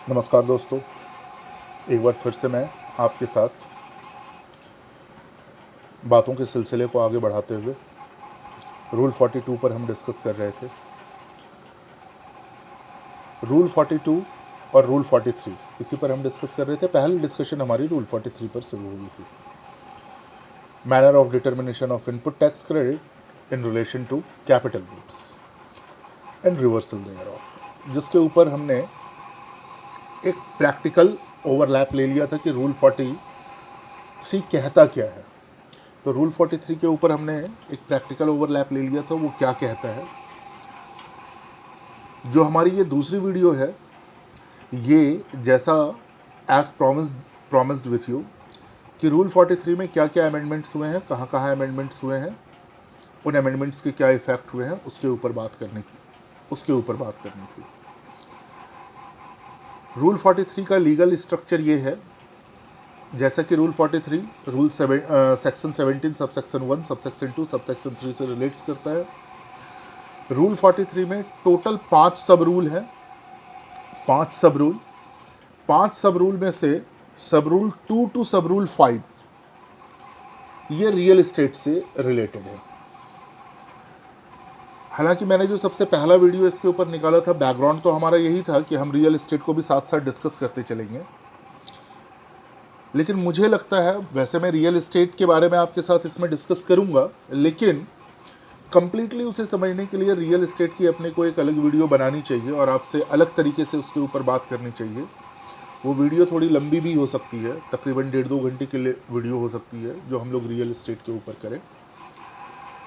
नमस्कार दोस्तों, एक बार फिर से मैं आपके साथ बातों के सिलसिले को आगे बढ़ाते हुए रूल 42 पर हम डिस्कस कर रहे थे। रूल 42 और रूल 43 इसी पर हम डिस्कस कर रहे थे। पहली डिस्कशन हमारी रूल 43 पर शुरू हुई थी। Manner of determination of input tax credit in relation to capital goods and reversal thereof, जिसके ऊपर हमने एक प्रैक्टिकल ओवरलैप ले लिया था कि रूल 43 कहता क्या है। तो रूल 43 के ऊपर हमने एक प्रैक्टिकल ओवरलैप ले लिया था, वो क्या कहता है। जो हमारी ये दूसरी वीडियो है, ये जैसा एज प्रॉमिस्ड विथ यू कि रूल 43 में क्या क्या अमेंडमेंट्स हुए हैं, कहाँ कहाँ अमेंडमेंट्स हुए हैं, उन अमेंडमेंट्स के क्या इफेक्ट हुए हैं, उसके ऊपर बात करनी थी। रूल 43 का लीगल स्ट्रक्चर ये है, जैसा कि rule 43 section 17 subsection 1 subsection 2 subsection 3 से रिलेट्स करता है। रूल 43 में टोटल 5 सब रूल हैं। 5 सब रूल में से सब रूल 2 टू सब रूल 5 ये रियल एस्टेट से रिलेटेड है। हालांकि मैंने जो सबसे पहला वीडियो इसके ऊपर निकाला था, बैकग्राउंड तो हमारा यही था कि हम रियल एस्टेट को भी साथ साथ डिस्कस करते चलेंगे, लेकिन मुझे लगता है, वैसे मैं रियल एस्टेट के बारे में आपके साथ इसमें डिस्कस करूंगा, लेकिन कंप्लीटली उसे समझने के लिए रियल एस्टेट की अपने को एक अलग वीडियो बनानी चाहिए और आपसे अलग तरीके से उसके ऊपर बात करनी चाहिए। वो वीडियो थोड़ी लंबी भी हो सकती है, तकरीबन 1.5-2 घंटे के लिए वीडियो हो सकती है जो हम लोग रियल एस्टेट के ऊपर करें,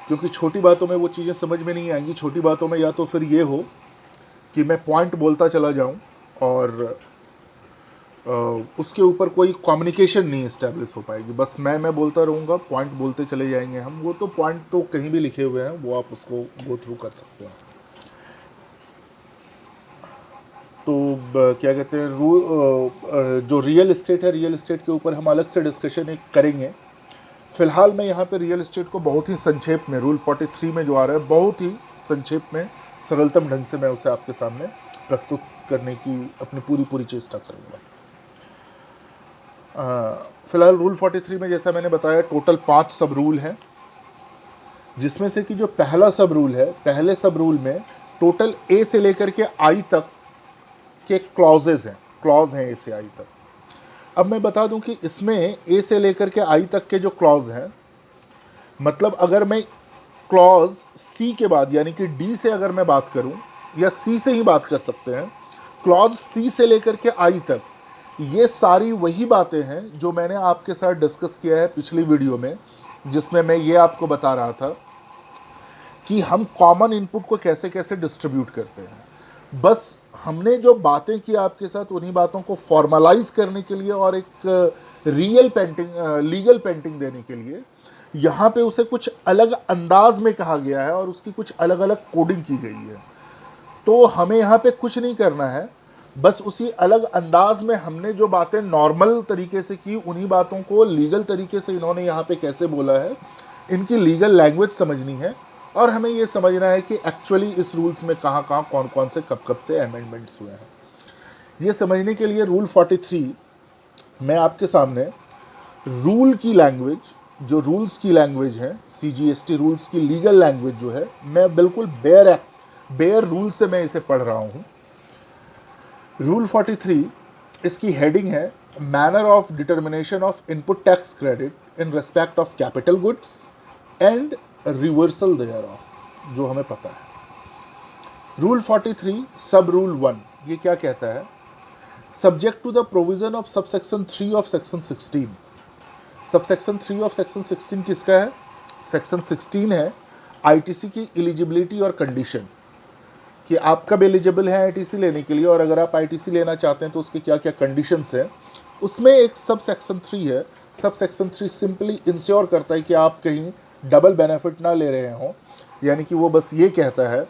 क्योंकि छोटी बातों में वो चीज़ें समझ में नहीं आएंगी। छोटी बातों में या तो फिर ये हो कि मैं पॉइंट बोलता चला जाऊँ और उसके ऊपर कोई कम्युनिकेशन नहीं इस्टेब्लिश हो पाएगी, बस मैं बोलता रहूँगा, पॉइंट बोलते चले जाएंगे हम। वो तो पॉइंट तो कहीं भी लिखे हुए हैं, वो आप उसको गो थ्रू कर सकते हैं। तो क्या कहते हैं, जो रियल एस्टेट है, रियल एस्टेट के ऊपर हम अलग से डिस्कशन एक करेंगे। फिलहाल मैं यहाँ पे रियल एस्टेट को बहुत ही संक्षेप में, रूल 43 में जो आ रहा है, बहुत ही संक्षेप में सरलतम ढंग से मैं उसे आपके सामने प्रस्तुत करने की अपनी पूरी चेष्टा करूँगा। फिलहाल रूल 43 में जैसा मैंने बताया टोटल 5 सब रूल हैं, जिसमें से कि जो पहला सब रूल है, पहले सब रूल में टोटल ए से लेकर के आई तक के क्लॉज हैं ए से आई तक। अब मैं बता दूं कि इसमें ए से लेकर के आई तक के जो क्लॉज हैं, मतलब अगर मैं क्लॉज सी के बाद यानी कि डी से अगर मैं बात करूं, या सी से ही बात कर सकते हैं, क्लॉज सी से लेकर के आई तक, ये सारी वही बातें हैं जो मैंने आपके साथ डिस्कस किया है पिछली वीडियो में, जिसमें मैं ये आपको बता रहा था कि हम कॉमन इनपुट को कैसे कैसे डिस्ट्रीब्यूट करते हैं। बस हमने जो बातें की आपके साथ, उन्हीं बातों को फॉर्मलाइज करने के लिए और एक लीगल पेंटिंग देने के लिए यहाँ पे उसे कुछ अलग अंदाज में कहा गया है और उसकी कुछ अलग अलग कोडिंग की गई है। तो हमें यहाँ पे कुछ नहीं करना है, बस उसी अलग अंदाज में हमने जो बातें नॉर्मल तरीके से की, उन्हीं बातों को लीगल तरीके से इन्होंने यहाँ पे कैसे बोला है, इनकी लीगल लैंग्वेज समझनी है और हमें ये समझना है कि एक्चुअली इस रूल्स में कहाँ कहाँ कौन कौन से कब से अमेंडमेंट्स हुए हैं। ये समझने के लिए रूल 43 मैं आपके सामने रूल की लैंग्वेज, जो रूल्स की लैंग्वेज है, CGST रूल्स की लीगल लैंग्वेज जो है, मैं बिल्कुल बेयर रूल से मैं इसे पढ़ रहा हूँ। रूल 43 इसकी हेडिंग है manner of determination of input tax credit in respect of capital goods and reversal thereof, जो हमें पता है। रूल 43 सब रूल 1 ये क्या कहता है, subject to the provision of subsection 3 of section 16। Subsection 3 of section 16 किसका है? सेक्शन 16 है ITC की एलिजिबिलिटी और कंडीशन, कि आप कब एलिजिबल हैं ITC लेने के लिए और अगर आप ITC लेना चाहते हैं तो उसके क्या क्या कंडीशंस हैं। उसमें एक सब सेक्शन 3 है। सब सेक्शन 3 सिंपली इंश्योर करता है कि आप कहीं डबल बेनिफिट ना ले रहे हों, यानी कि वो बस ये कहता है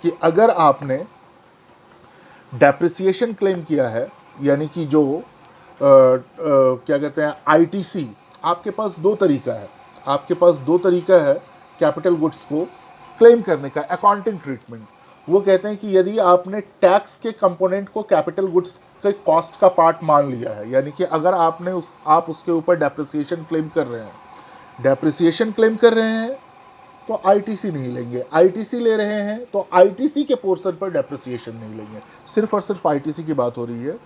कि अगर आपने डेप्रिसिएशन क्लेम किया है, यानी कि जो क्या कहते हैं ITC, आपके पास दो तरीका है कैपिटल गुड्स को क्लेम करने का, अकाउंटिंग ट्रीटमेंट। वो कहते हैं कि यदि आपने टैक्स के कंपोनेंट को कैपिटल गुड्स के कॉस्ट का पार्ट मान लिया है, यानी कि अगर आप उसके ऊपर डेप्रिसिएशन क्लेम कर रहे हैं, तो आईटीसी नहीं लेंगे, आईटीसी ले रहे हैं तो आईटीसी के पोर्शन पर डेप्रिसिएशन नहीं लेंगे। सिर्फ और सिर्फ आईटीसी की बात हो रही है।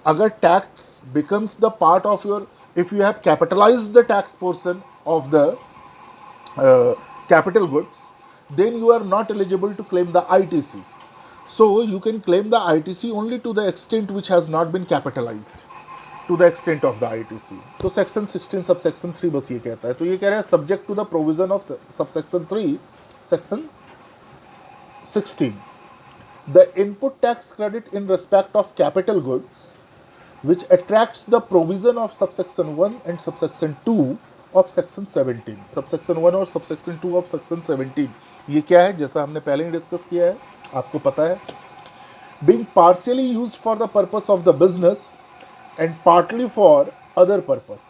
अगर tax becomes the part of your, if you have capitalised the tax portion of the capital goods, then you are not eligible to claim the ITC. So you can claim the ITC only to the extent which has not been capitalized, to the extent of the ITC. तो section 16 subsection 3 बस ये कहता है। तो ये कह रहा है subject to the provision of subsection 3 section 16, the input tax credit in respect of capital goods which attracts the provision of subsection 1 and subsection 2 of section 17, subsection 1 और सबसेक्शन 2 ऑफ सेक्शन 17। ये क्या है, जैसा हमने पहले ही डिस्कस किया है, आपको पता है, being partially used for the purpose of the business and partly for other purpose,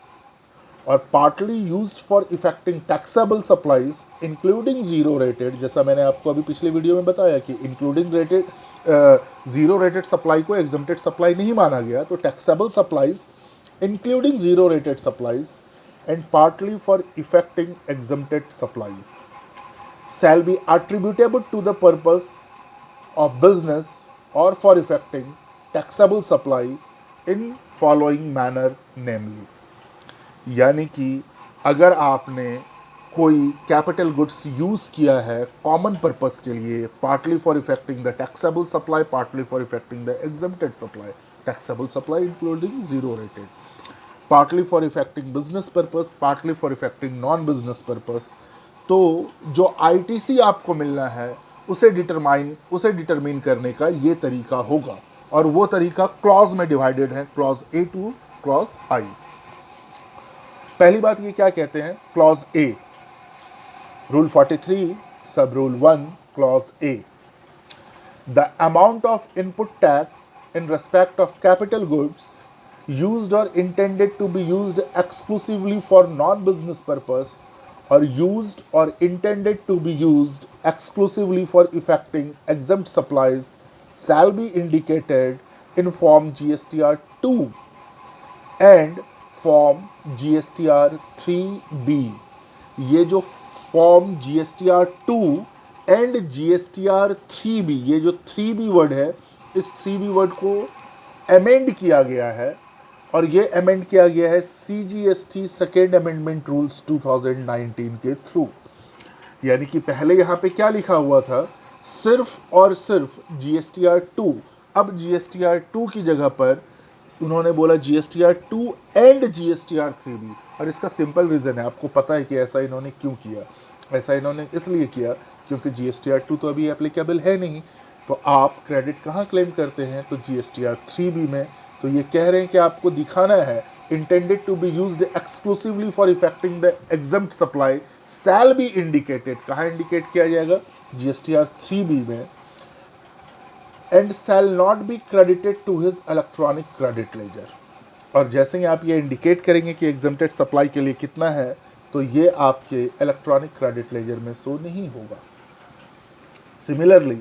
और partly used for effecting taxable supplies including zero rated, जैसा मैंने आपको अभी पिछले वीडियो में बताया कि including rated, zero rated supply को एग्जम्प्टेड सप्लाई नहीं माना गया, तो taxable supplies including zero rated supplies and partly for effecting exempted supplies shall be attributable to the purpose of business or for effecting taxable supply in following manner namely, यानी कि अगर आपने कोई capital goods use किया है common purpose के लिए, partly for effecting the taxable supply, partly for effecting the exempted supply, taxable supply including zero rated, partly for effecting business purpose, partly for effecting non business purpose, तो जो ITC आपको मिलना है उसे determine करने का ये तरीका होगा, और वो तरीका क्लॉज में डिवाइडेड है, क्लॉज ए टू क्लॉज आई। पहली बात ये क्या कहते हैं, clause A, rule 43 sub rule 1 clause A, the amount of input tax in respect of capital goods used or intended to be used exclusively for non-business purpose or used or intended to be used exclusively for effecting exempt supplies shall be indicated in form GSTR 2 and form GSTR 3B। ये जो form GSTR 2 and GSTR 3B, ये जो 3B word है, इस 3B word को amend किया गया है, और ये अमेंड किया गया है CGST सेकेंड अमेंडमेंट रूल्स 2019 के थ्रू। यानी कि पहले यहाँ पे क्या लिखा हुआ था, सिर्फ और सिर्फ GSTR 2, अब GSTR 2 की जगह पर उन्होंने बोला GSTR 2 एंड GSTR 3B। और इसका सिंपल रीज़न है, आपको पता है कि ऐसा इन्होंने क्यों किया, ऐसा इन्होंने इसलिए किया क्योंकि GSTR 2 तो अभी एप्लीकेबल है नहीं, तो आप क्रेडिट कहाँ क्लेम करते हैं, तो GSTR 3B में। तो ये कह रहे हैं कि आपको दिखाना है intended to be used exclusively for effecting the exempt supply shall be indicated, कहाँ इंडिकेट किया जाएगा, GSTR 3B में, and shall not be credited to his electronic credit ledger. और जैसे ही आप ये इंडिकेट करेंगे कि एग्जम्प्टेड सप्लाई के लिए कितना है, तो ये आपके इलेक्ट्रॉनिक क्रेडिट लेजर में शो नहीं होगा। Similarly,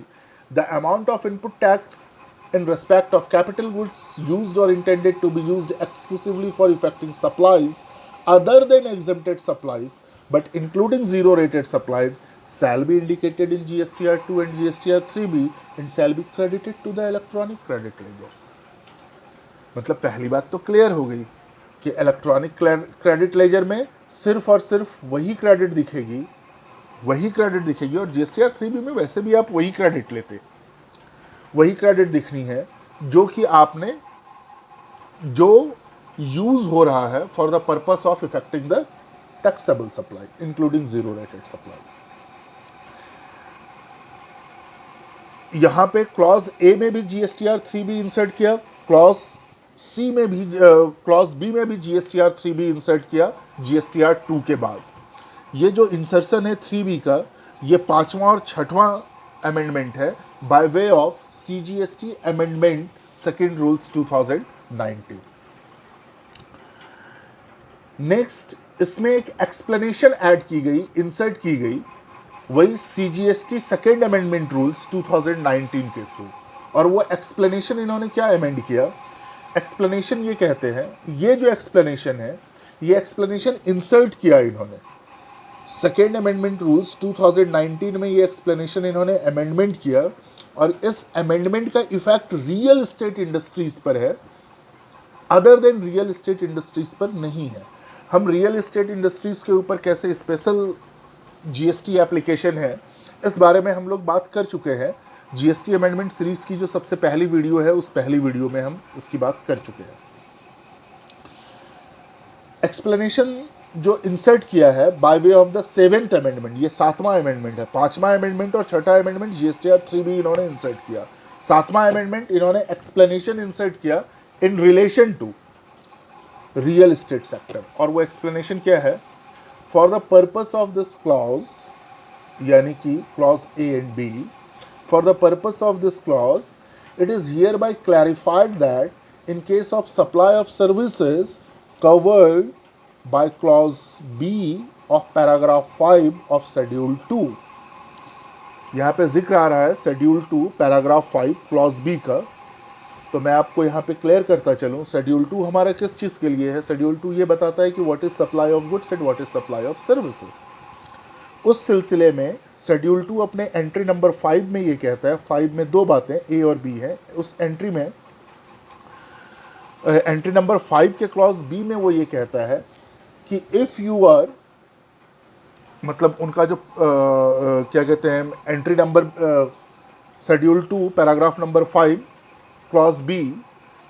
the amount of input tax in respect of capital goods used or intended to be used exclusively for effecting supplies other than exempted supplies but including zero rated supplies shall be indicated in GSTR 2 and GSTR 3B and shall be credited to the electronic credit ledger। मतलब पहली बात तो clear हो गई कि electronic credit laser में सिर्फ और सिर्फ वही क्रेडिट दिखेगी, और GSTR 3B में वैसे भी आप वही क्रेडिट लेते, वही क्रेडिट दिखनी है जो कि आपने, जो यूज हो रहा है for the purpose of effecting the taxable supply including zero rated supply. यहां पे क्लॉज ए में भी GSTR 3B इंसर्ट किया, क्लॉज सी में भी, क्लॉज बी में भी GSTR 3B इंसर्ट किया GSTR 2 के बाद। ये जो इंसर्शन है 3B का, ये 5वां और 6वां अमेंडमेंट है by way of CGST amendment second rules 2019। Next, इसमें एक एक्सप्लेनेशन ऐड की गई, इंसर्ट की गई, वही CGST सेकेंड अमेंडमेंट रूल्स 2019 के थ्रू। और वो एक्सप्लेनेशन इन्होंने क्या अमेंड किया एक्सप्लेनेशन ये कहते हैं, ये जो एक्सप्लेनेशन है, ये एक्सप्लेनेशन इंसर्ट किया इन्होंने सेकेंड अमेंडमेंट रूल्स 2019 में। ये एक्सप्लेनेशन इन्होंने अमेंडमेंट किया और इस अमेंडमेंट का इफेक्ट रियल एस्टेट इंडस्ट्रीज पर है, other than real estate industries पर नहीं है। हम रियल एस्टेट इंडस्ट्रीज के ऊपर कैसे स्पेशल जीएसटी एप्लीकेशन है, इस बारे में हम लोग बात कर चुके हैं। जीएसटी अमेंडमेंट सीरीज की जो सबसे पहली वीडियो है, उस पहली वीडियो में हम उसकी बात कर चुके हैं। एक्सप्लेनेशन जो इंसर्ट किया है by way of the 7th amendment, ये 7वां अमेंडमेंट है। 5वां अमेंडमेंट और 6ठा अमेंडमेंट जीएसटीआर 3 भी इन्होंने इंसर्ट किया। 7वां अमेंडमेंट इन्होंने एक्सप्लेनेशन इंसर्ट किया in relation to real estate sector, और वो एक्सप्लेनेशन क्या है? For the purpose of this clause, यानी कि clause A and B, for the purpose of this clause it is hereby clarified that in case of supply of services covered by clause B of paragraph 5 of schedule 2, यहाँ पे जिक्र आ रहा है schedule 2 paragraph 5 clause B का, तो मैं आपको यहाँ पे क्लियर करता चलूँ। शेड्यूल 2 हमारा किस चीज़ के लिए है? शेड्यूल 2 ये बताता है कि what is supply of goods and what is supply of services. उस सिलसिले में शेड्यूल 2 अपने एंट्री नंबर 5 में ये कहता है, 5 में दो बातें ए और बी हैं। उस एंट्री में एंट्री नंबर 5 के क्लॉज बी में वो ये कहता है कि इफ़ यू आर, मतलब उनका जो क्या कहते हैं, entry number schedule 2 paragraph number 5 clause B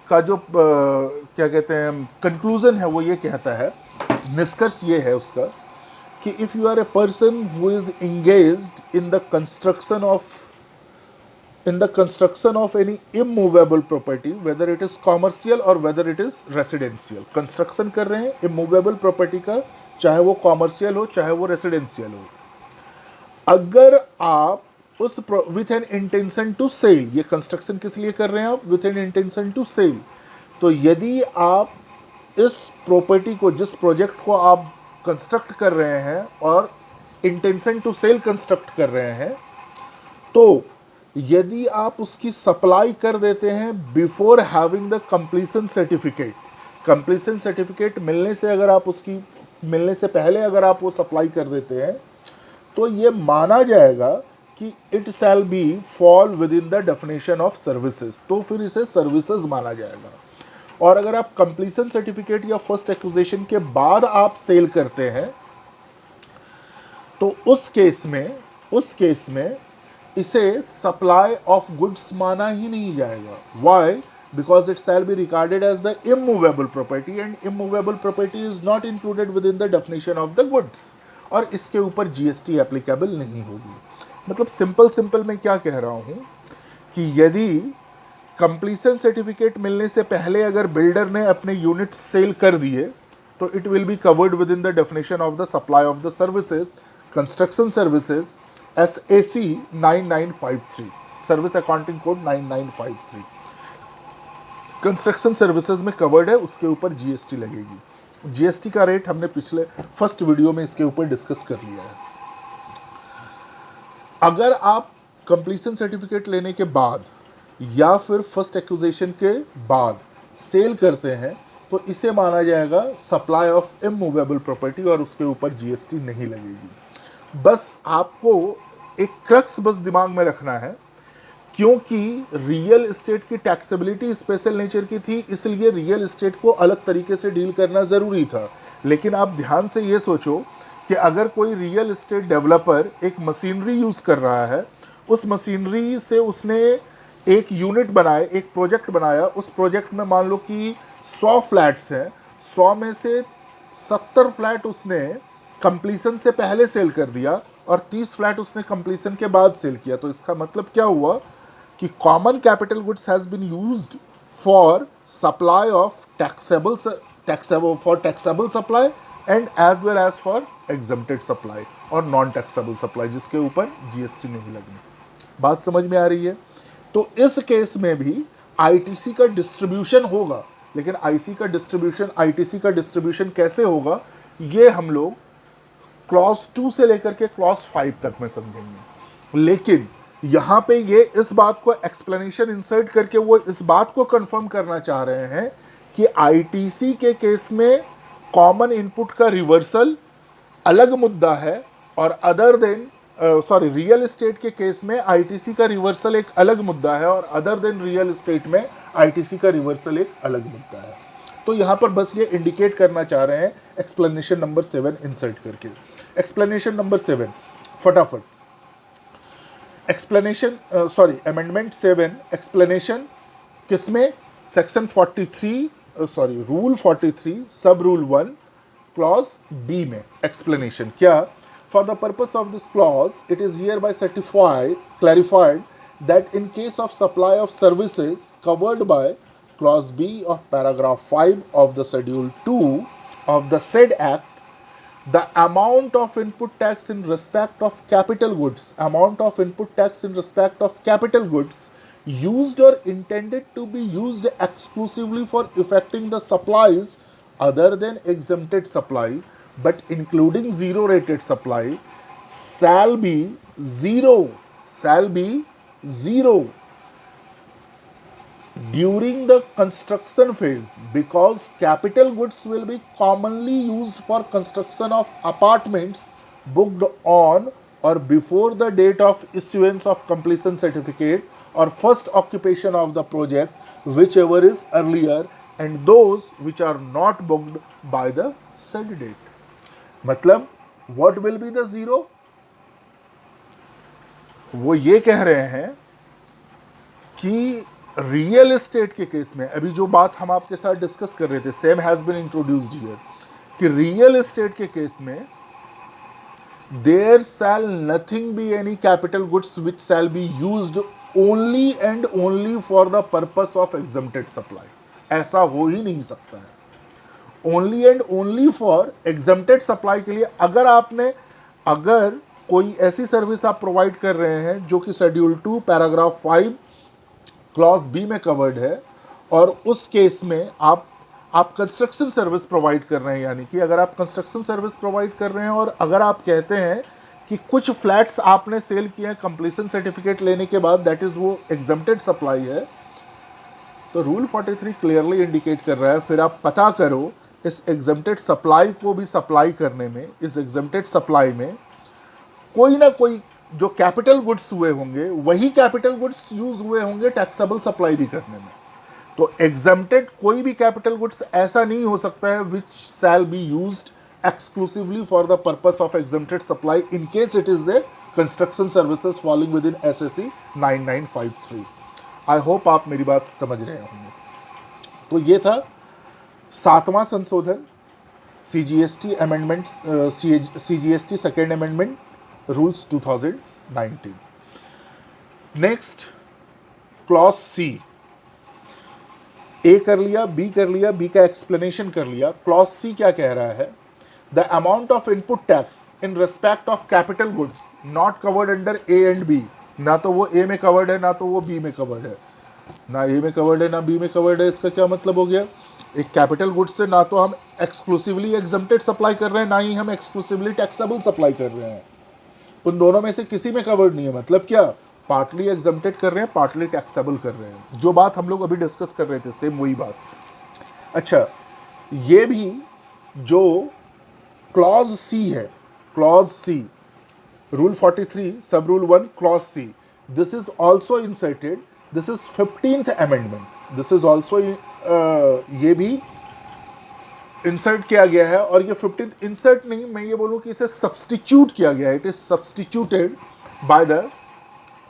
का जो क्या कहते हैं कंक्लूजन है, वो ये कहता है, निष्कर्ष ये है उसका कि if you are a person who is engaged in the construction of any immovable property, whether it is commercial और whether it is residential, construction कर रहे हैं इमूवेबल प्रॉपर्टी का, चाहे वो कॉमर्शियल हो चाहे वो रेसिडेंशियल हो, अगर आप उस with an intention to sell, ये कंस्ट्रक्शन किस लिए कर रहे हैं आप? With an intention to sell. तो यदि आप इस प्रॉपर्टी को, जिस प्रोजेक्ट को आप कंस्ट्रक्ट कर रहे हैं और इंटेंशन टू सेल कंस्ट्रक्ट कर रहे हैं, तो यदि आप उसकी सप्लाई कर देते हैं before having the completion certificate, completion certificate मिलने से, अगर आप उसकी मिलने से पहले अगर आप वो सप्लाई कर देते हैं, तो ये माना जाएगा कि it shall B fall with in the definition of services, तो फिर इसे सर्विसेज माना जाएगा। और अगर आप कंप्लीशन सर्टिफिकेट या फर्स्ट एक्विजिशन के बाद आप सेल करते हैं, तो उस केस में इसे सप्लाई ऑफ गुड्स माना ही नहीं जाएगा। Why? Because it shall be regarded as the immovable property and immovable property is not included within the definition of the goods, और इसके ऊपर जीएसटी एप्लीकेबल नहीं होगी। मतलब सिंपल मैं क्या कह रहा हूँ कि यदि कंप्लीशन सर्टिफिकेट मिलने से पहले अगर बिल्डर ने अपने यूनिट सेल कर दिए, तो it will be covered with in the definition of the supply of the services, construction services, SAC 9953, service accounting code 9953, construction services में कवर्ड है, उसके ऊपर जीएसटी लगेगी। जीएसटी का रेट हमने पिछले फर्स्ट वीडियो में इसके ऊपर डिस्कस कर लिया है। अगर आप कंप्लीशन सर्टिफिकेट लेने के बाद या फिर फर्स्ट एक्विजिशन के बाद सेल करते हैं, तो इसे माना जाएगा सप्लाई ऑफ इमूवेबल प्रॉपर्टी और उसके ऊपर जीएसटी नहीं लगेगी। बस आपको एक क्रक्स बस दिमाग में रखना है, क्योंकि रियल एस्टेट की टैक्सेबिलिटी स्पेशल नेचर की थी, इसलिए रियल एस्टेट को अलग तरीके से डील करना ज़रूरी था। लेकिन आप ध्यान से ये सोचो कि अगर कोई रियल एस्टेट डेवलपर एक मशीनरी यूज़ कर रहा है, उस मशीनरी से उसने एक यूनिट बनाए, एक प्रोजेक्ट बनाया, उस प्रोजेक्ट में मान लो कि 100 फ्लैट्स हैं, 100 में से 70 फ्लैट उसने कंप्लीशन से पहले सेल कर दिया और 30 फ्लैट उसने कंप्लीशन के बाद सेल किया, तो इसका मतलब क्या हुआ कि common capital goods has been used for supply of taxable supply and as well as for exempted supply और नॉन टैक्सेबल सप्लाई, जिसके ऊपर जीएसटी नहीं लगनी। बात समझ में आ रही है? तो इस केस में भी आईटीसी का डिस्ट्रीब्यूशन होगा, लेकिन आईटीसी का डिस्ट्रीब्यूशन कैसे होगा, ये हम लोग क्लॉज 2 से लेकर के क्लॉज 5 तक में समझेंगे। लेकिन यहां पे ये इस बात को एक्सप्लेनेशन इंसर्ट करके वो इस बात को कंफर्म करना चाह रहे हैं कि आईटीसी के केस में कॉमन इनपुट का रिवर्सल अलग मुद्दा है और अदर देन रियल एस्टेट के केस में आईटीसी का रिवर्सल एक अलग मुद्दा है और अदर देन रियल एस्टेट में आईटीसी का रिवर्सल एक अलग मुद्दा है। तो यहाँ पर बस ये इंडिकेट करना चाह रहे हैं एक्सप्लेनेशन नंबर 7 इंसर्ट करके। एक्सप्लेनेशन नंबर 7 फटाफट। एक्सप्लेनेशन अमेंडमेंट 7 एक्सप्लेनेशन किसमें? Section 43 rule 43 sub rule 1 clause B में। एक्सप्लेनेशन क्या? For the purpose of this clause it is here bye clarified that in case of supply of services covered by clause B of paragraph 5 of the schedule 2 of the said act, the amount of input tax in respect of capital goods used or intended to be used exclusively for effecting the supplies other than exempted supply but including zero rated supply shall be zero during the construction phase, because capital goods will be commonly used for construction of apartments booked on or before the date of issuance of completion certificate or first occupation of the project, whichever is earlier, and those which are not booked by the said date. मतलब what will be the zero? वो ये कह रहे हैं कि real estate के case में, अभी जो बात हम आपके साथ डिस्कस कर रहे थे, same has been introduced here, कि रियल एस्टेट के केस में there shall nothing be any capital goods which shall be used only and only for the purpose of exempted supply. ऐसा हो ही नहीं सकता है। Only and only for exempted supply के लिए अगर कोई ऐसी सर्विस आप प्रोवाइड कर रहे हैं जो कि शेड्यूल 2 पैराग्राफ 5 क्लॉज बी में कवर्ड है, और उस केस में आप कंस्ट्रक्शन सर्विस प्रोवाइड कर रहे हैं, यानी कि अगर आप कंस्ट्रक्शन सर्विस प्रोवाइड कर रहे हैं और अगर आप कहते हैं कि कुछ फ्लैट्स आपने सेल किए हैं कंप्लीशन सर्टिफिकेट लेने के बाद, दैट इज वो एग्जम्प्टेड सप्लाई है, तो रूल 43 क्लियरली इंडिकेट कर रहा है। फिर आप पता करो इस एग्जम्प्टेड सप्लाई को भी सप्लाई करने में, इस एग्जम्प्टेड सप्लाई में कोई ना कोई जो कैपिटल गुड्स हुए होंगे वही कैपिटल गुड्स यूज हुए होंगे टैक्सेबल सप्लाई भी करने में। तो एग्जम्प्टेड कोई भी कैपिटल गुड्स ऐसा नहीं हो सकता है which shall be used exclusively for the purpose of exempted supply in case it is the construction services falling within SSC 9953। I hope आप मेरी बात समझ रहे होंगे। तो ये था 7वां संशोधन CGST amendment, CGST second amendment rules 2019। Next clause C. A कर लिया, बी कर लिया, बी का एक्सप्लेनेशन कर लिया। क्लॉज सी क्या कह रहा है? The amount of input tax in respect of capital goods not covered under A and B, ना तो वो ए में कवर्ड है ना तो वो बी में कवर्ड है, ना ए में कवर्ड है ना बी में कवर्ड है। इसका क्या मतलब हो गया? एक कैपिटल गुड्स से ना तो हम एक्सक्लूसिवली एग्जम्प्टेड सप्लाई कर रहे हैं, ना ही हम एक्सक्लूसिवली टैक्सेबल सप्लाई कर रहे हैं। उन दोनों में से किसी में कवर्ड नहीं है। मतलब क्या? पार्टली एग्जम्प्टेड कर रहे हैं, पार्टली टैक्सेबल कर रहे हैं। जो बात हम लोग अभी डिस्कस कर रहे थे, सेम वही बात। अच्छा, ये भी जो क्लॉज सी है, clause C rule 43 sub rule 1 clause C, this is also inserted, this is 15th amendment, this is also ये भी इंसर्ट किया गया है। और ये 15th इंसर्ट नहीं, मैं ये बोलूँ कि इसे सब्सटीट्यूट किया गया है। It is substituted by the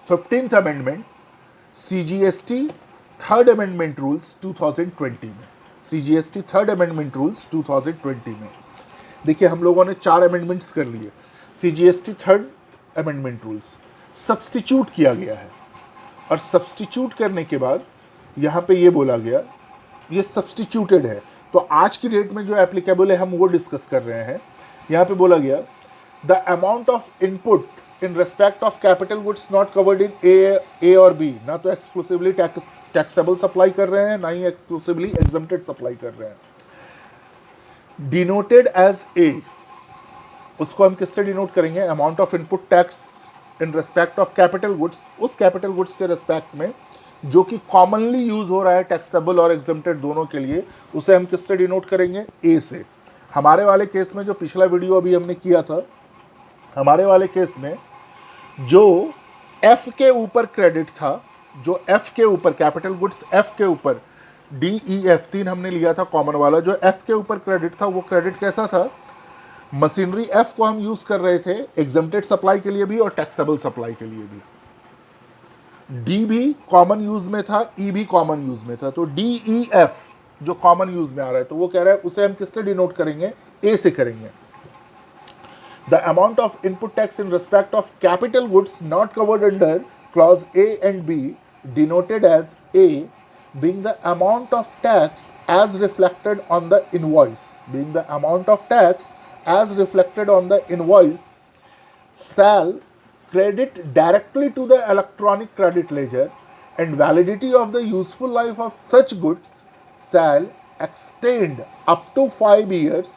15th amendment CGST third amendment rules 2020 में। CGST थर्ड अमेंडमेंट रूल्स 2020 में देखिए हम लोगों ने 4 अमेंडमेंट्स कर लिए। CGST third amendment rules substitute किया गया है, और सब्सटीट्यूट करने के बाद यहाँ पे ये बोला गया, ये सब्सटीट्यूटेड है, तो आज की डेट में जो एप्लीकेबल है हम वो डिस्कस कर रहे हैं। यहाँ पे बोला गया the amount of input in respect of capital goods not covered in A और बी, ना तो एक्सक्लूसिवली टैक्सेबल सप्लाई कर रहे हैं, ना ही एक्सक्लूसिवली एग्जम्प्टेड सप्लाई कर रहे हैं। डिनोटेड एज ए, उसको हम किससे डिनोट करेंगे? Amount of input tax in respect of capital goods, उस कैपिटल गुड्स के रिस्पेक्ट में जो कि कॉमनली यूज हो रहा है टैक्सेबल और एग्जम्प्टेड दोनों के लिए, उसे हम किससे डिनोट करेंगे? ए से। हमारे वाले केस में जो पिछला वीडियो अभी हमने किया था, हमारे वाले केस में जो एफ के ऊपर क्रेडिट था, जो एफ के ऊपर कैपिटल गुड्स एफ के ऊपर DEF 3 हमने लिया था कॉमन वाला, जो एफ के ऊपर क्रेडिट था वो क्रेडिट कैसा था? मशीनरी एफ को हम यूज कर रहे थे एग्जम्प्टेड सप्लाई के लिए भी और टैक्सेबल सप्लाई के लिए भी। डी भी कॉमन यूज में था, ई भी कॉमन यूज में था, तो DEF जो कॉमन यूज में आ रहा है, तो वो कह रहा है उसे हम किससे डिनोट करेंगे? ए से करेंगे। The amount of input tax in respect of capital goods not covered under clause A and B denoted as A being the amount of tax as reflected on the invoice, being the amount of tax as reflected on the invoice shall credit directly to the electronic credit ledger, and validity of the useful life of such goods shall extend up to 5 years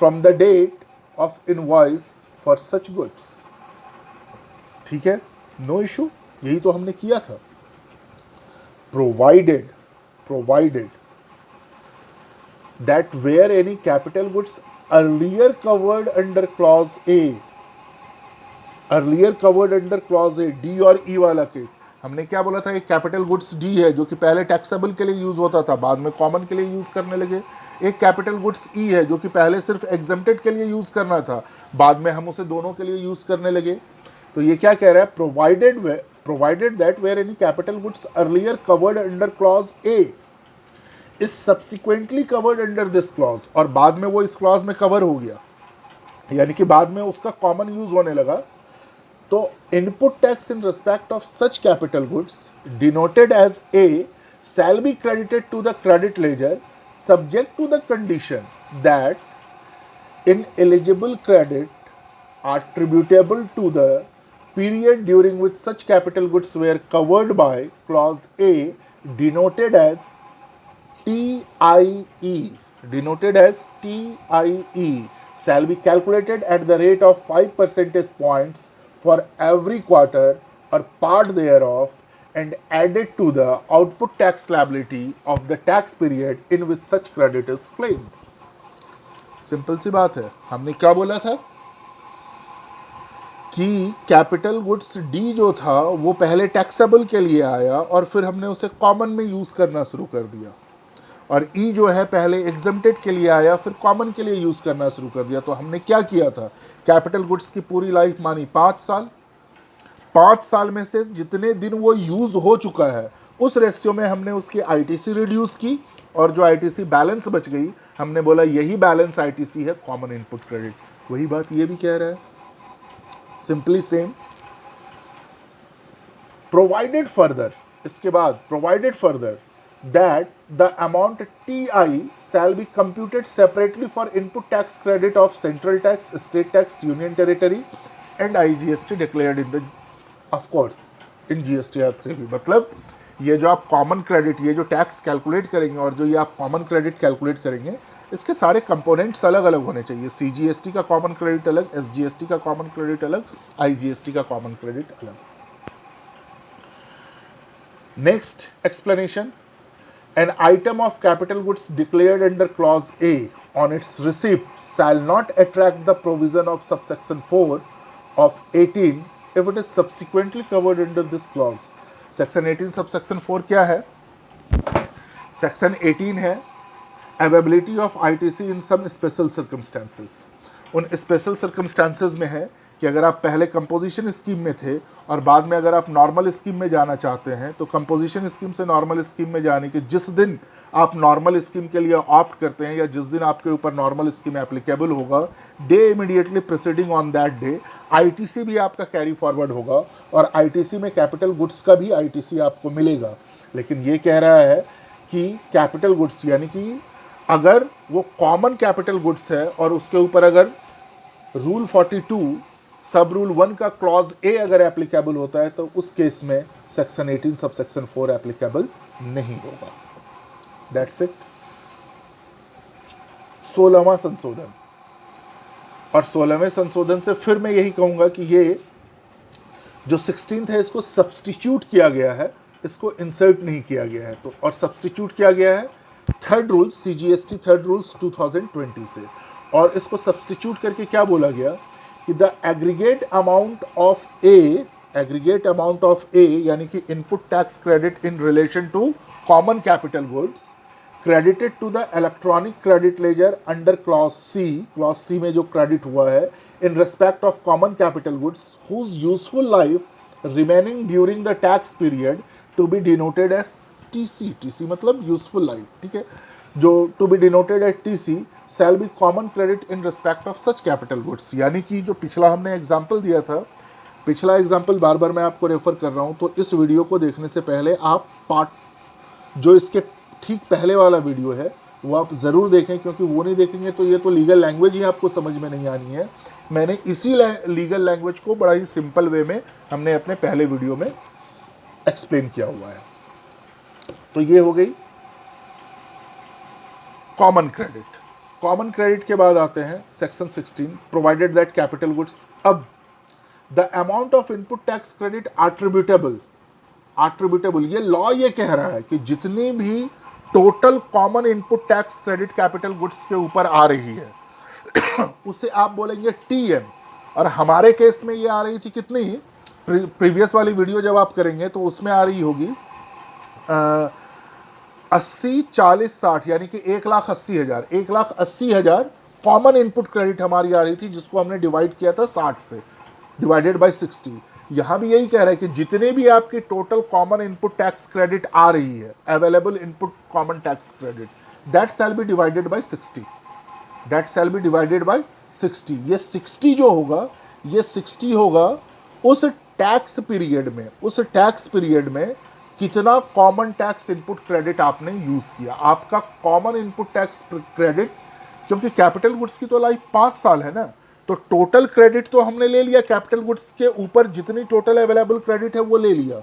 from the date of invoice for such goods. ठीक है, no issue, यही तो हमने किया था। provided that where any capital goods earlier covered under clause A, D और E वाला case, हमने क्या बोला था? एक कैपिटल गुड्स D है जो कि पहले टैक्सेबल के लिए यूज होता था, बाद में कॉमन के लिए यूज करने लगे। एक कैपिटल गुड्स E है जो कि पहले सिर्फ एग्जम्प्टेड के लिए यूज करना था, बाद में हम उसे दोनों के लिए यूज करने लगे। तो ये क्या कह रहा है? provided that where any capital goods earlier covered under clause A is subsequently covered under this clause, और बाद में वो इस क्लॉज में कवर हो गया, यानी कि बाद में उसका कॉमन यूज होने लगा, तो input tax in respect of such capital goods denoted as A shall be credited to the credit ledger subject to the condition that ineligible credit are tributable to the period during which such capital goods were covered by clause A denoted as TIE, shall be calculated at the rate of 5 percentage points for every quarter or part thereof, and added to the output tax liability of the tax period in which such credit is claimed. Simple सी बात है। हमने क्या बोला था कि capital goods D जो था वो पहले टैक्सेबल के लिए आया और फिर हमने उसे कॉमन में यूज़ करना शुरू कर दिया, और ई जो है पहले एग्जम्प्टेड के लिए आया फिर कॉमन के लिए यूज़ करना शुरू कर दिया। तो हमने क्या किया था? कैपिटल गुड्स की पूरी लाइफ मानी 5 साल। 5 साल में से जितने दिन वो यूज़ हो चुका है उस रेशियो में हमने उसकी ITC रिड्यूस की, और जो ITC बैलेंस बच गई हमने बोला यही बैलेंस ITC है, कॉमन इनपुट क्रेडिट। वही बात ये भी कह रहा है, सिंपली सेम। प्रोवाइडेड फर्दर, इसके बाद provided further that the amount TI shall be computed separately for input tax credit of central tax, state tax, union territory and IGST declared in the, of course, in GSTR 3 भी। मतलब ये जो आप common credit, ये जो tax calculate करेंगे और जो ये आप कॉमन क्रेडिट कैलकुलेट करेंगे, इसके सारे कंपोनेंट्स अलग अलग होने चाहिए। CGST का कॉमन क्रेडिट अलग, SGST का कॉमन क्रेडिट अलग, IGST का कॉमन क्रेडिट अलग। Next explanation, an item of capital goods declared under clause A on its receipt shall not attract the provision of subsection 4 of 18 if it is subsequently covered under this clause. Section 18 subsection 4 क्या है? Section 18 है availability of ITC in some special circumstances. उन special circumstances में है कि अगर आप पहले कंपोजिशन स्कीम में थे और बाद में अगर आप नॉर्मल स्कीम में जाना चाहते हैं, तो कंपोजिशन स्कीम से नॉर्मल स्कीम में जाने के जिस दिन आप नॉर्मल स्कीम के लिए ऑप्ट करते हैं या जिस दिन आपके ऊपर नॉर्मल स्कीम एप्लीकेबल होगा, day immediately preceding on that day ITC भी आपका कैरी फॉरवर्ड होगा, और ITC में कैपिटल गुड्स का भी ITC आपको मिलेगा। लेकिन ये कह रहा है कि कैपिटल गुड्स यानी कि अगर वो कॉमन कैपिटल गुड्स है और उसके ऊपर अगर रूल 42 सब रूल 1 का क्लॉज ए अगर एप्लीकेबल होता है, तो उस केस में सेक्शन 18 सब सेक्शन 4 एप्लीकेबल नहीं होगा। That's it. 16वां संशोधन, और 16वें संशोधन से फिर मैं यही कहूंगा कि ये जो 16th है इसको सब्सटीट्यूट किया गया है, इसको इंसर्ट नहीं किया गया है। तो और सब्सटीट्यूट किया गया है third rules, CGST third rules 2020 से, और इसको सब्सटीट्यूट करके क्या बोला गया कि the aggregate amount of A यानी कि input tax credit in relation to common capital goods credited to the electronic credit ledger under clause C में जो क्रेडिट हुआ है in respect of common capital goods whose useful life remaining during the tax period to be denoted as TC मतलब useful life, ठीक है, जो to be denoted as TC shall be common credit in respect of such capital goods। यानी कि जो पिछला हमने example दिया था, पिछला एग्जाम्पल बार बार मैं आपको रेफर कर रहा हूँ, तो इस वीडियो को देखने से पहले आप पार्ट जो इसके ठीक पहले वाला वीडियो है वो आप ज़रूर देखें, क्योंकि वो नहीं देखेंगे तो ये तो लीगल लैंग्वेज ही आपको समझ में नहीं आनी है। मैंने इसी लीगल लैंग्वेज को बड़ा ही सिंपल वे में हमने अपने पहले वीडियो में एक्सप्लेन किया हुआ है। तो ये हो गई कॉमन क्रेडिट। कॉमन क्रेडिट के बाद आते हैं section 16, provided that capital goods. अब the amount of input tax credit attributable, ये लॉ ये कह रहा है कि जितनी भी total common input tax credit capital goods के ऊपर आ रही है उसे आप बोलेंगे TM। और हमारे केस में ये आ रही थी कितनी, प्रीवियस वाली वीडियो जब आप करेंगे तो उसमें आ रही होगी 80 40 60, यानी कि 1,80,000, 1,80,000 कॉमन इनपुट क्रेडिट हमारी आ रही थी, जिसको हमने डिवाइड किया था 60 से, डिवाइडेड बाय 60। यहाँ भी यही कह रहा है कि जितने भी आपकी total common input tax credit आ रही है, available input common tax credit, that shall be divided by 60, that shall be divided by 60। ये 60 जो होगा, ये 60 होगा उस टैक्स पीरियड में कितना कॉमन टैक्स इनपुट क्रेडिट आपने यूज किया। आपका कॉमन इनपुट टैक्स क्रेडिट, क्योंकि कैपिटल गुड्स की तो लाइफ 5 साल है ना, तो टोटल क्रेडिट तो हमने ले लिया, कैपिटल गुड्स के ऊपर जितनी टोटल अवेलेबल क्रेडिट है वो ले लिया।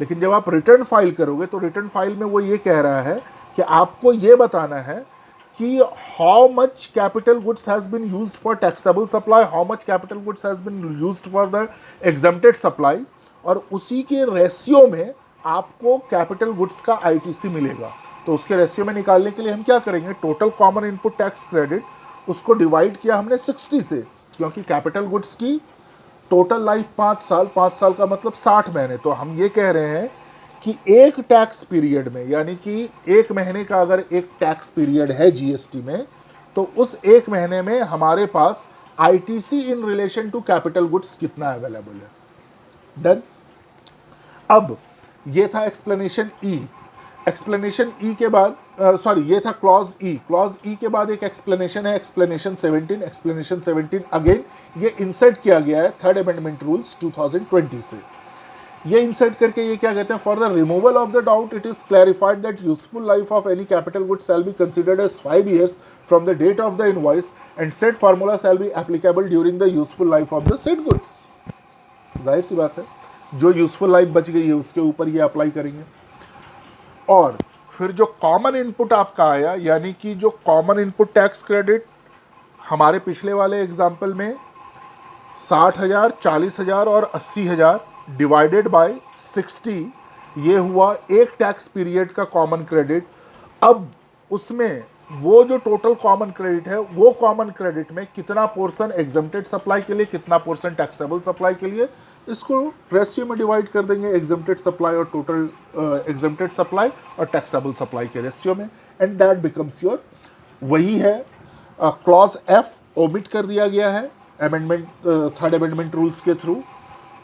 लेकिन जब आप रिटर्न फाइल करोगे तो रिटर्न फाइल में वो ये कह रहा है कि आपको ये बताना है कि how much capital goods has been used for taxable supply, how much capital goods has been used for the exempted supply, और उसी के रेशियो में आपको कैपिटल गुड्स का ITC मिलेगा। तो उसके रेशियो में निकालने के लिए हम क्या करेंगे, total common input tax credit उसको डिवाइड किया हमने 60 से, क्योंकि कैपिटल गुड्स की टोटल लाइफ 5 साल का मतलब 60 महीने। तो हम ये कह रहे हैं कि एक टैक्स पीरियड में, यानी कि एक महीने का अगर एक टैक्स पीरियड है GST में, तो उस एक महीने में हमारे पास ITC in relation to capital goods कितना अवेलेबल है। डन। अब ये था एक्सप्लेनेशन E के बाद ये था क्लॉज E के बाद एक एक्सप्लेनेशन है, एक्सप्लेनेशन 17 अगेन ये इंसर्ट किया गया है थर्ड अमेंडमेंट रूल्स 2020 से। ये इंसर्ट करके ये क्या कहते हैं, for the removal of the doubt it is clarified that useful life of any capital good shall be considered as 5 years from the date of the invoice and set formula shall be applicable during the useful life of the set goods. जाहिर सी बात है, जो useful life बच गई है उसके ऊपर ये अप्लाई करेंगे। और फिर जो कॉमन इनपुट आपका आया, यानी कि जो कॉमन इनपुट टैक्स क्रेडिट हमारे पिछले वाले एग्जाम्पल में 60,000, 40,000 और 80,000 डिवाइडेड बाय 60, ये हुआ एक टैक्स पीरियड का कॉमन क्रेडिट। अब उसमें वो जो टोटल कॉमन क्रेडिट है, वो कॉमन क्रेडिट में कितना पोर्शन एग्जम्प्टेड सप्लाई के लिए, कितना पोर्शन टैक्सेबल सप्लाई के लिए, इसको रेशियो में डिवाइड कर देंगे, एग्जम्प्टेड सप्लाई और टोटल एग्जम्प्टेड सप्लाई और टैक्सेबल सप्लाई के रेशियो में, एंड दैट बिकम्स योर, वही है क्लॉज F ओमिट कर दिया गया है अमेंडमेंट थर्ड अमेंडमेंट रूल्स के थ्रू।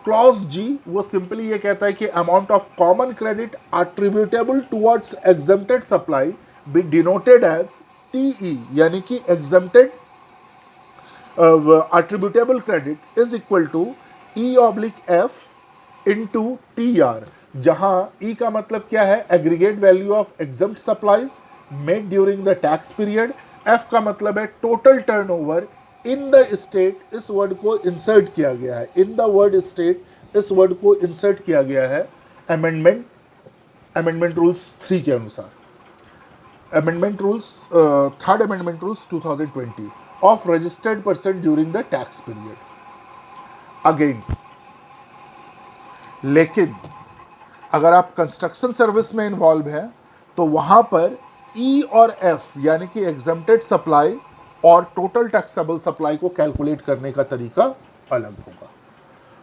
क्लॉज G वो सिंपली ये कहता है कि amount of common credit attributable towards exempted supply be denoted as TE, यानी कि exempted attributable credit is equal to E/F into TR, जहां E का मतलब क्या है, aggregate value of exempt supplies made during the tax period, F का मतलब है total turnover in the state. इस वर्ड को इंसर्ट किया गया है, इन द वर्ड स्टेट, इस वर्ड को इंसर्ट किया गया है अमेंडमेंट रूल्स 3 के अनुसार, amendment rules third amendment rules 2020 of registered person during the tax period. Again लेकिन अगर आप कंस्ट्रक्शन सर्विस में इन्वॉल्व हैं तो वहाँ पर ई और एफ यानी कि एग्जम्प्टेड सप्लाई और टोटल टैक्सेबल सप्लाई को कैलकुलेट करने का तरीका अलग होगा।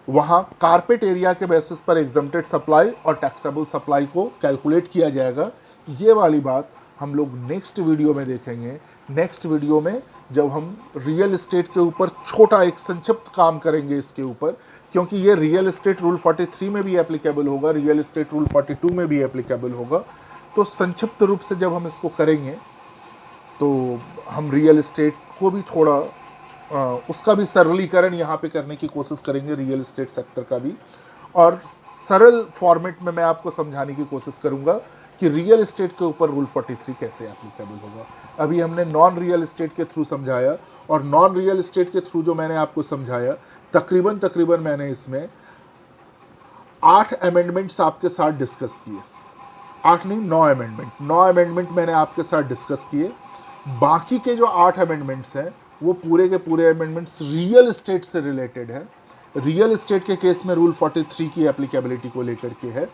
वहाँ कारपेट एरिया के बेसिस पर एग्जम्प्टेड सप्लाई और टैक्सेबल सप्लाई को कैलकुलेट किया जाएगा। ये वाली बात हम लोग नेक्स्ट वीडियो में देखेंगे। नेक्स्ट वीडियो में जब हम रियल एस्टेट के ऊपर छोटा एक संक्षिप्त काम करेंगे इसके ऊपर, क्योंकि ये रियल एस्टेट रूल 43 में भी एप्लीकेबल होगा, रियल एस्टेट रूल 42 में भी एप्लीकेबल होगा। तो संक्षिप्त रूप से जब हम इसको करेंगे तो हम रियल एस्टेट को भी थोड़ा उसका भी सरलीकरण यहाँ पे करने की कोशिश करेंगे, रियल एस्टेट सेक्टर का भी, और सरल फॉर्मेट में मैं आपको समझाने की कोशिश करूँगा कि रियल एस्टेट के ऊपर रूल 43 कैसे एप्लीकेबल होगा। अभी हमने नॉन रियल एस्टेट के थ्रू समझाया, और नॉन रियल एस्टेट के थ्रू जो मैंने आपको समझाया तकरीबन मैंने इसमें 8 अमेंडमेंट्स आपके साथ डिस्कस किए। 8 नहीं, 9 अमेंडमेंट मैंने आपके साथ डिस्कस किए। बाकी के जो 8 अमेंडमेंट्स हैं वो पूरे के पूरे अमेंडमेंट्स रियल एस्टेट से रिलेटेड है। रियल एस्टेट के केस में रूल 43 की एप्लीकेबिलिटी को लेकर के है।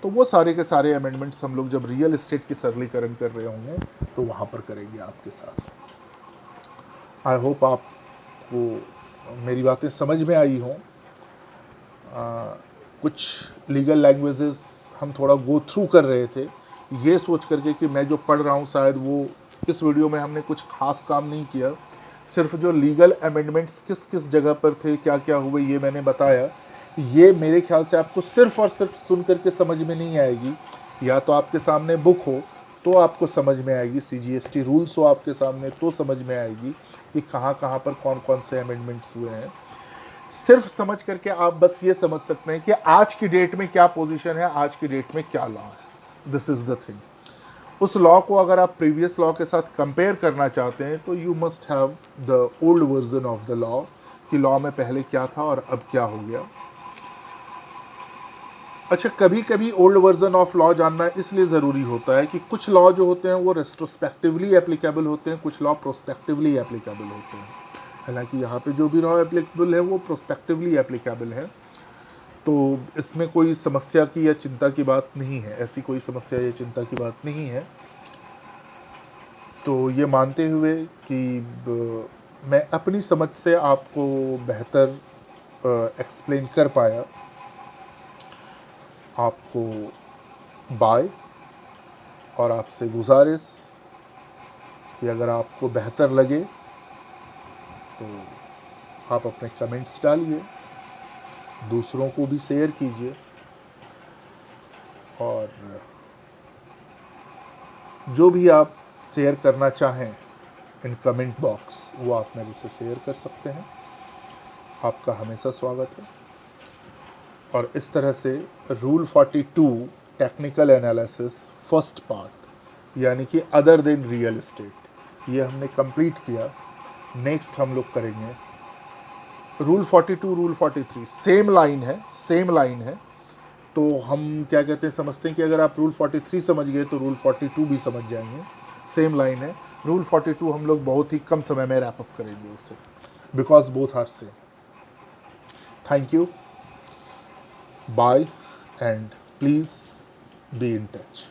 तो वो सारे के सारे अमेंडमेंट्स हम लोग जब रियल एस्टेट की सरलीकरण कर रहे होंगे तो वहाँ पर करेंगे आपके साथ। आई होप आपको मेरी बातें समझ में आई हों। कुछ लीगल लैंग्वेजेस हम थोड़ा गो थ्रू कर रहे थे, ये सोच करके कि मैं जो पढ़ रहा हूँ शायद वो इस वीडियो में हमने कुछ खास काम नहीं किया। सिर्फ जो लीगल अमेंडमेंट्स किस किस जगह पर थे, क्या क्या हुए, ये मैंने बताया। ये मेरे ख्याल से आपको सिर्फ और सिर्फ सुन करके समझ में नहीं आएगी, या तो आपके सामने बुक हो तो आपको समझ में आएगी, CGST रूल्स हो आपके सामने तो समझ में आएगी कि कहाँ कहाँ पर कौन कौन से अमेंडमेंट्स हुए हैं। सिर्फ समझ करके आप बस ये समझ सकते हैं कि आज की डेट में क्या पोजीशन है, आज की डेट में क्या लॉ है। This is the thing. उस लॉ को अगर आप प्रीवियस लॉ के साथ कंपेयर करना चाहते हैं तो you must have the old version of the law, कि लॉ में पहले क्या था और अब क्या हो गया। अच्छा, कभी कभी ओल्ड वर्जन ऑफ लॉ जानना इसलिए ज़रूरी होता है कि कुछ लॉ जो होते हैं वो रेट्रोस्पेक्टिवली एप्लीकेबल होते हैं, कुछ लॉ प्रोस्पेक्टिवली एप्लीकेबल होते हैं। हालांकि यहाँ पे जो भी लॉ एप्लीकेबल है वो प्रोस्पेक्टिवली एप्लीकेबल है, तो इसमें कोई समस्या की या चिंता की बात नहीं है, ऐसी कोई समस्या या चिंता की बात नहीं है। तो ये मानते हुए कि मैं अपनी समझ से आपको बेहतर एक्सप्लेन कर पाया, आपको बाय, और आपसे गुजारिश कि अगर आपको बेहतर लगे तो आप अपने कमेंट्स डालिए, दूसरों को भी शेयर कीजिए, और जो भी आप शेयर करना चाहें इन कमेंट बॉक्स वो आप मेरे से शेयर कर सकते हैं। आपका हमेशा स्वागत है। और इस तरह से rule 42 technical analysis first part यानी कि अदर देन रियल एस्टेट ये हमने कंप्लीट किया। नेक्स्ट हम लोग करेंगे रूल 42 रूल 43, सेम लाइन है। तो हम क्या कहते हैं, समझते हैं कि अगर आप रूल 43 समझ गए तो रूल 42 भी समझ जाएंगे, सेम लाइन है। रूल 42 हम लोग बहुत ही कम समय में रैप अप करेंगे उसे, because both are same. Thank you, bye, and please be in touch.